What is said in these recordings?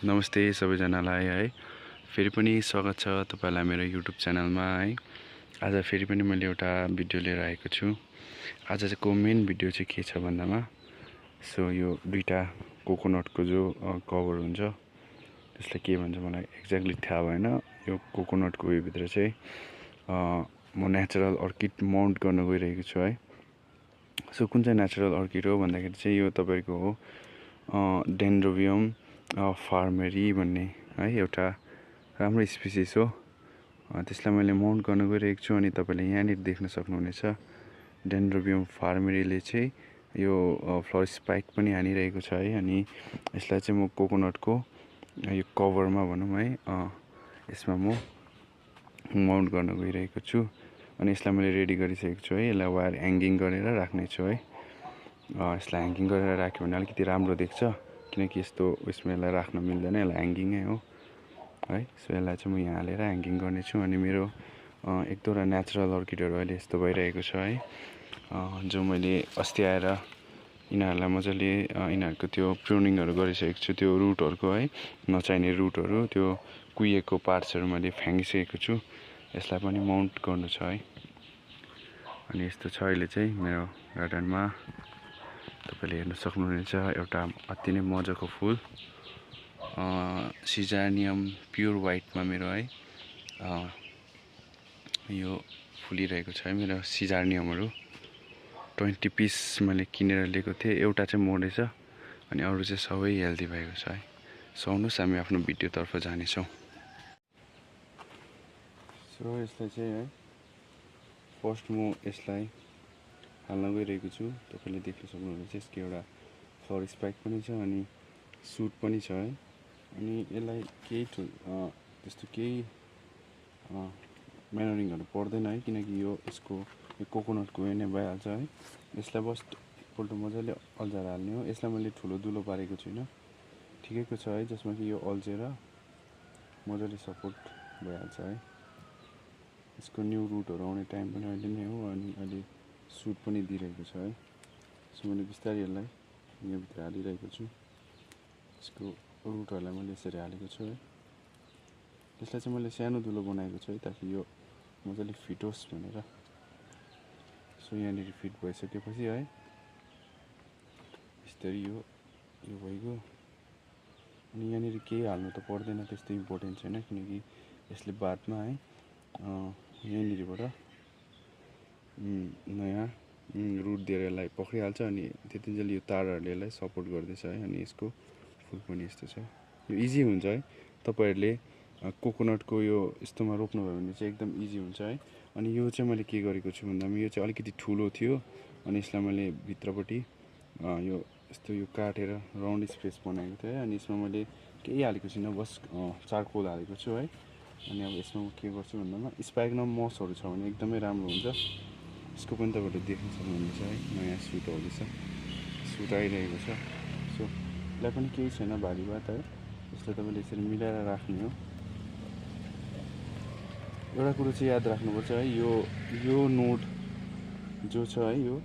नमस्ते सबैजनालाई है। फेरि पनि स्वागत छ तपाईलाई मेरो युट्युब च्यानलमा है। आज फेरि पनि मैले एउटा भिडियो लिएर आएको छु। आजको मेन भिडियो चाहिँ के छ भन्दामा यो दुईटा कोकोनटको जो कभर हुन्छ त्यसलाई के भन्छ मलाई एक्ज्याक्टली थाहा भएन। यो कोकोनटको भित्र चाहिँ म नेचुरल अर्किड माउन्ट गर्न गइरहेको छु है। कुन चाहिँ नेचुरल अर्किड हो भन्दाखेरि चाहिँ यो तपाईको हो डेन्ड्रोबियम फार्मेरी भन्ने है एउटा राम्रो स्पिसिस हो। त्यसलाई मैले माउन्ट गर्न गइरहेको छु अनि तपाईले यहाँनिर देख्न सक्नुहुनेछ डेन्ड्रोबियम फार्मेरीले चाहिँ यो फ्लावर स्पाइक पनि हानिरहेको छ है। अनि यसलाई चाहिँ म कोकोनटको यो कभरमा भनौँ है यसमा म माउन्ट गर्न गइरहेको छु। अनि यसलाई मैले रेडी गरिसकेको छु है। यसलाई वायर ह्याङ्गिङ गरेर राख्ने छु है। यसलाई ह्याङ्गिङ गरेर राख्यो भने अलिकति राम्रो देख्छ, किनकि यस्तो उयसमा यसलाई राख्न मिल्दैन, यसलाई ह्याङ्गिङै हो है। यसलाई चाहिँ म यहाँ हालेर ह्याङ्गिङ गर्नेछु। अनि मेरो एक दुईवटा नेचुरल अर्किडहरू अहिले यस्तो भइरहेको छ है, जो मैले अस्ति आएर यिनीहरूलाई मजाले यिनीहरूको त्यो प्रुनिङहरू गरिसकेको छु। त्यो रुटहरूको है, नचाहिने रुटहरू, त्यो कुहिएको पार्ट्सहरू मैले फ्याँकिसकेको छु। यसलाई पनि माउन्ट गर्नु छ है। अनि यस्तो छ अहिले चाहिँ मेरो गार्डनमा, तपाईले हेर्न सक्नुहुनेछ एउटा अति नै मजाको फुल सिजानियम प्योर वाइटमा मेरो है यो फुलिरहेको छ है। मेरो सिजानियमहरू 20 पिस मैले किनेर लिएको थिएँ। एउटा चाहिँ मरेछ अनि अरू चाहिँ सबै हेल्दी भएको छ है। आउनुहोस् हामी आफ्नो भिडियोतर्फ जानेछौँ। यसलाई चाहिँ है फर्स्ट म यसलाई हाल्न गइरहेको छु। तपाईले देख्न सक्नुहुनेछ यसको एउटा फ्लावर स्पाइक पनि छ अनि सुट पनि छ है। अनि यसलाई केही त्यस्तो केही म्यानरिङहरू पर्दैन है, किनकि यो यसको यो कोकोनटको उयो नै भइहाल्छ है। यसलाई बस एकपल्ट मजाले अल्झाएर हाल्ने हो। यसलाई मैले ठुलो दुलो पारेको छुइनँ, ठिकैको छ है, जसमा कि यो अल्झेर मजाले सपोर्ट भइहाल्छ है। यसको न्यू रुटहरू आउने टाइम पनि अहिले नै हो अनि अहिले सुट पनि दिइरहेको छ है। मैले बिस्तारै यसलाई यहाँभित्र हालिरहेको छु। यसको रुटहरूलाई मैले यसरी हालेको छु है। यसलाई चाहिँ मैले सानो दुलो बनाएको छु है, ताकि यो मजाले फिट होस् भनेर। यहाँनिर फिट भइसकेपछि है बिस्तारै यो भइगयो। अनि यहाँनिर केही हाल्नु त पर्दैन, त्यस्तो इम्पोर्टेन्ट छैन, किनकि यसले बादमा है यहाँनिरबाट नयाँ रुट दिएर यसलाई पक्रिहाल्छ अनि त्यतिन्जेल यो तारहरूले यसलाई सपोर्ट गर्दैछ है। अनि यसको फुल पनि यस्तो छ। यो इजी हुन्छ है, तपाईहरूले कोकोनटको यो यस्तोमा रोप्नुभयो भने चाहिँ एकदम इजी हुन्छ है। अनि यो चाहिँ मैले के गरेको छु भन्दामा यो चाहिँ अलिकति ठुलो थियो अनि यसलाई मैले भित्रपट्टि यो यस्तो यो काटेर राउन्ड स्पेस बनाएको थिएँ है। अनि यसमा मैले केही हालेको छुइनँ, बस चारकोल हालेको छु है। अनि अब यसमा म के गर्छु भन्दामा स्पाइगनम मसहरू छ भने एकदमै राम्रो हुन्छ। यसको पनि तपाईँले देख्न सक्नुहुन्छ है, नयाँ सुट आउँदैछ, सुट आइरहेको छ। यसलाई पनि केही छैन भारी बात है। यसलाई तपाईँले यसरी मिलाएर राख्ने हो। एउटा कुरो चाहिँ याद राख्नुपर्छ है, यो नोट जो छ है यो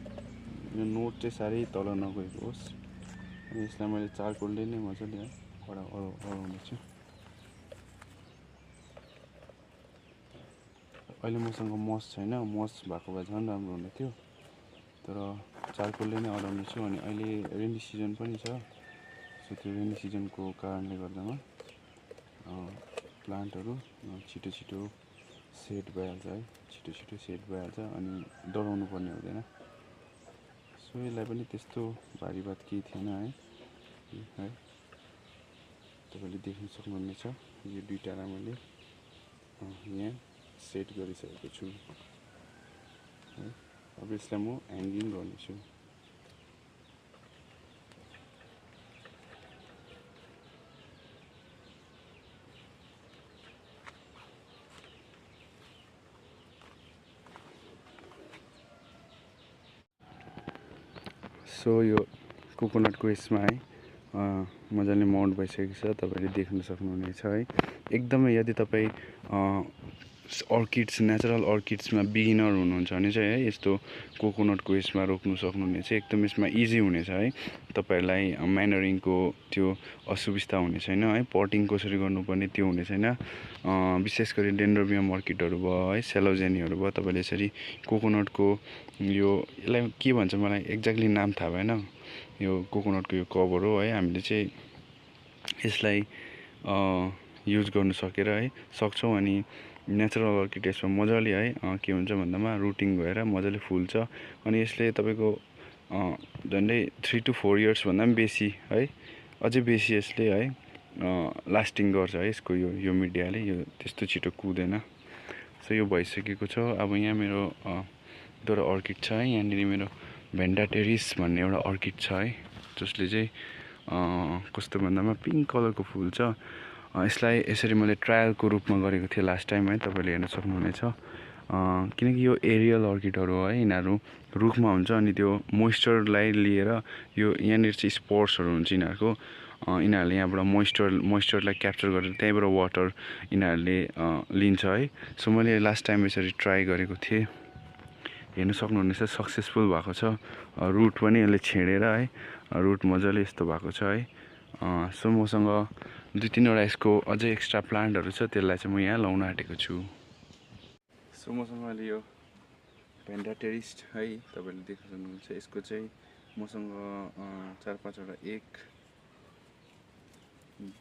नोट चाहिँ साह्रै तल नगएको होस्। अनि यसलाई मैले चारकोलले नै मजाले है अडाउनेछु। अहिले मसँग मस छैन, मस भएको भए झन् राम्रो हुने थियो, तर चारकोलले नै अडाउने छु। अनि अहिले रेनी सिजन पनि छ, त्यो रेनी सिजनको कारणले गर्दामा प्लान्टहरू छिटो सेट भइहाल्छ है, छिटो सेट भइहाल्छ अनि डराउनु पर्ने हुँदैन। यसलाई पनि त्यस्तो भारी बात केही थिएन है। तपाईँले देख्न सक्नुहुनेछ यो दुईवटालाई मैले यहाँ सेट गरिसकेको छु है। अब यसलाई म ह्याङ्गिङ गर्नेछु। यो कोकोनटको यसमा है मजाले माउन्ट भइसकेको छ, तपाईँले देख्न सक्नुहुनेछ है। एकदमै यदि तपाईँ अर्किड्स नेचुरल अर्किड्समा बिगिनर हुनुहुन्छ भने चाहिँ है यस्तो कोकोनटको यसमा रोप्नु सक्नुहुनेछ। एकदम यसमा इजी हुनेछ है, तपाईँहरूलाई म्यानरिङको त्यो असुविस्ता हुने छैन है। पटिङ कसरी गर्नुपर्ने त्यो हुने छैन। विशेष गरी डेन्ड्रोबियम अर्किडहरू भयो है, सेलोजेनीहरू भयो, तपाईँले यसरी कोकोनटको यो यसलाई के भन्छ मलाई एक्ज्याक्टली नाम थाहा भएन, यो कोकोनटको यो कभर हो है। हामीले चाहिँ यसलाई युज गर्नु सकेर है सक्छौँ। अनि नेचुरल अर्किड यसमा मजाले है के हुन्छ भन्दामा रुटिङ भएर मजाले फुल्छ। अनि यसले तपाईँको झन्डै 3 to 4 इयर्स भन्दा पनि बेसी है, अझै बेसी यसले है लास्टिङ गर्छ है। यसको यो मिडियाले यो त्यस्तो छिटो कुदैन। सो यो भइसकेको छ। अब यहाँ मेरो दुईवटा अर्किड छ है। यहाँनिर मेरो भेन्डा टेरिस भन्ने एउटा अर्किड छ है, जसले चाहिँ कस्तो भन्दामा पिङ्क कलरको फुल छ। यसलाई यसरी मैले ट्रायलको रूपमा गरेको थिएँ लास्ट टाइम है, तपाईँले हेर्न सक्नुहुनेछ। किनकि यो एरियल अर्किडहरू हो है, यिनीहरू रुखमा हुन्छ। अनि त्यो मोइस्चरलाई लिएर यो यहाँनिर चाहिँ स्पोर्ट्सहरू हुन्छ यिनीहरूको। यिनीहरूले यहाँबाट मोइस्चरलाई क्याप्चर गरेर त्यहीँबाट वाटर यिनीहरूले लिन्छ है। सो मैले लास्ट टाइम यसरी ट्राई गरेको थिएँ, हेर्न सक्नुहुनेछ सक्सेसफुल भएको छ। रुट पनि यसले छेडेर है, रुट मजाले यस्तो भएको छ है। सो मसँग 2-3वटा यसको अझै एक्स्ट्रा प्लान्टहरू छ, त्यसलाई चाहिँ म यहाँ लाउन आँटेको छु। सो मसँग अहिले यो भेन्डा टेरिस है, तपाईँले देख्न सक्नुहुन्छ। यसको चाहिँ मसँग 4-5वटा 1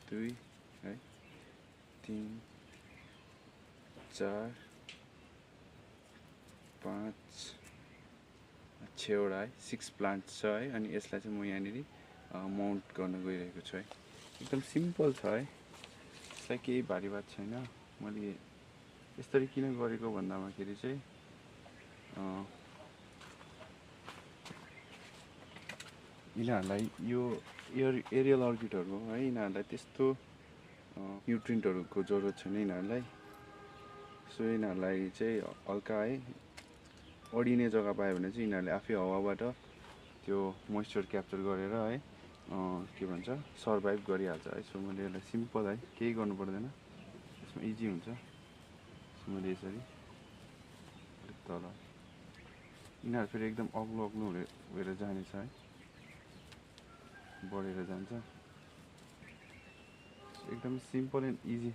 2 है 3 4 5 6वटा है 6 प्लान्ट छ है। अनि यसलाई चाहिँ म यहाँनिर माउन्ट गर्न गइरहेको छु है। एकदम सिम्पल छ है, यसलाई केही भारी बात छैन। मैले यसरी किन गरेको भन्दामाखेरि चाहिँ यिनीहरूलाई यो एरियल अर्किडहरू है, यिनीहरूलाई त्यस्तो न्युट्रिन्टहरूको जरुरत छैन यिनीहरूलाई। सो यिनीहरूलाई चाहिँ हल्का है अडिने जग्गा पायो भने चाहिँ यिनीहरूले आफै हावाबाट त्यो मोइस्चर क्याप्चर गरेर है के भन्छ सर्भाइभ गरिहाल्छ है। सो मैले यसलाई सिम्पल है केही गर्नु पर्दैन, यसमा इजी हुन्छ। सो मैले यसरी तल यिनीहरू फेरि एकदम अग्लो अग्लो भएर जानेछ है, बढेर जान्छ। एकदम सिम्पल एन्ड इजी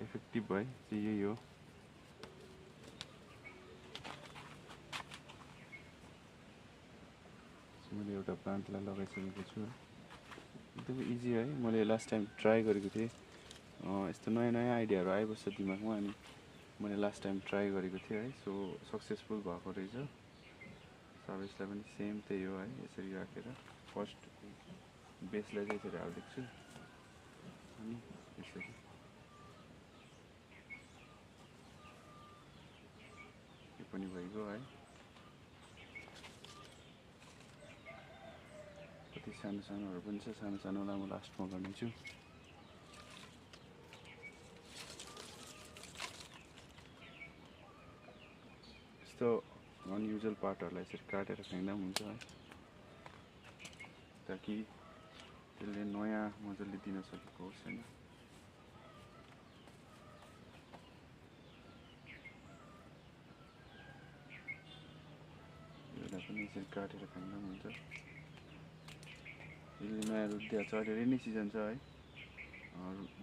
इफेक्टिभ है चाहिँ यही हो। मैले एउटा प्लान्टलाई लगाइसकेको छु, एकदम इजी है। मैले लास्ट टाइम ट्राई गरेको थिएँ, यस्तो नयाँ नयाँ आइडियाहरू आइबस्छ दिमागमा, अनि मैले लास्ट टाइम ट्राई गरेको थिएँ है। सो सक्सेसफुल भएको रहेछ। सो अब यसलाई पनि सेम त्यही हो है, यसरी राखेर फर्स्ट बेसलाई चाहिँ यसरी हालिदिएको छु, अनि यसरी यो पनि भइगयो है। कति सानो सानोहरू पनि छ, सानो सानोलाई म लास्टमा गर्नेछु। यस्तो अनयुजुअल पार्टहरूलाई यसरी काटेर फ्याँक्दा पनि हुन्छ है, ताकि त्यसले नयाँ मजाले दिन सकेको होस् होइन। यसलाई पनि यसरी काटेर फ्याँक्दा पनि हुन्छ। यसले नयाँ रुट दिइहाल्छ। अहिले रेनी सिजन छ है,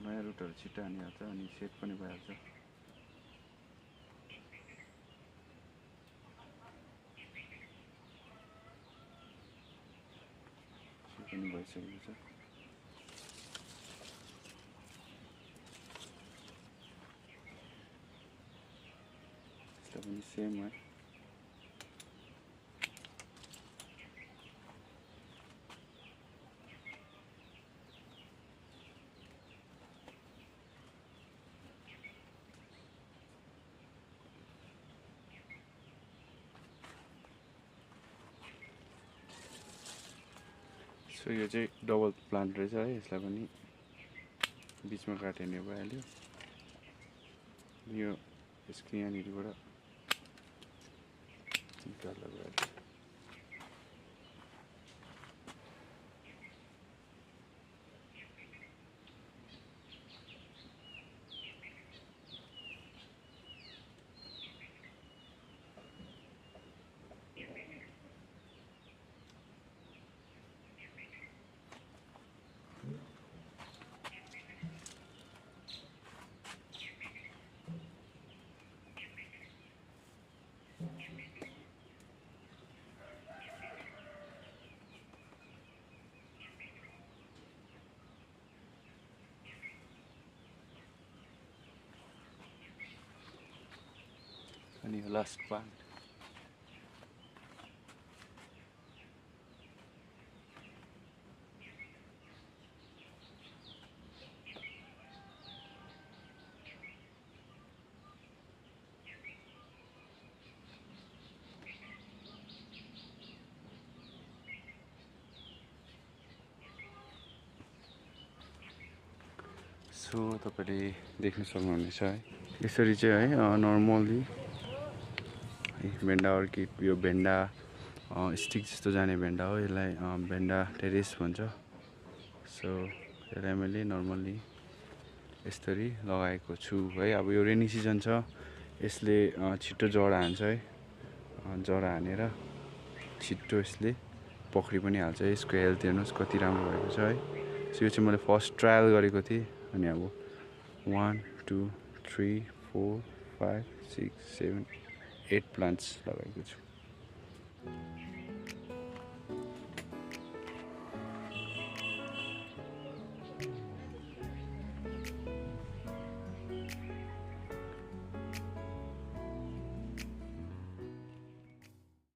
नयाँ रुटहरू छिट्टो हानिहाल्छ, अनि सेट पनि भइहाल्छ। पनि भइसकेको छ। यसलाई पनि सेम है, सो यो चाहिँ डबल प्लान्ट रहेछ है। यसलाई पनि बिचमा काट्यो भने भइहाल्यो। यो यसको यहाँनिरबाट निकाल्दा भइहाल्यो। अनि यो लास्ट प्लान्ट सो तपाईले देख्न सक्नुहुनेछ है यसरी चाहिँ है नर्मली भेन्डा अर्किड यो भेन्डा स्टिक जस्तो जाने भेन्डा हो यसलाई भेन्डा टेरेस भन्छ सो यसलाई मैले नर्मली यसरी लगाएको छु है अब यो रेनी सिजन छ यसले छिटो जरा हान्छ है जरा हानेर छिटो यसले पक्रि पनि हाल्छ यसको हेल्थ हेर्नुहोस् कति राम्रो भएको छ है सो यो चाहिँ मैले फर्स्ट ट्रायल गरेको थिएँ अनि अब 1 2 3 4 5 6 7 8 प्लान्ट्स लगाएको छु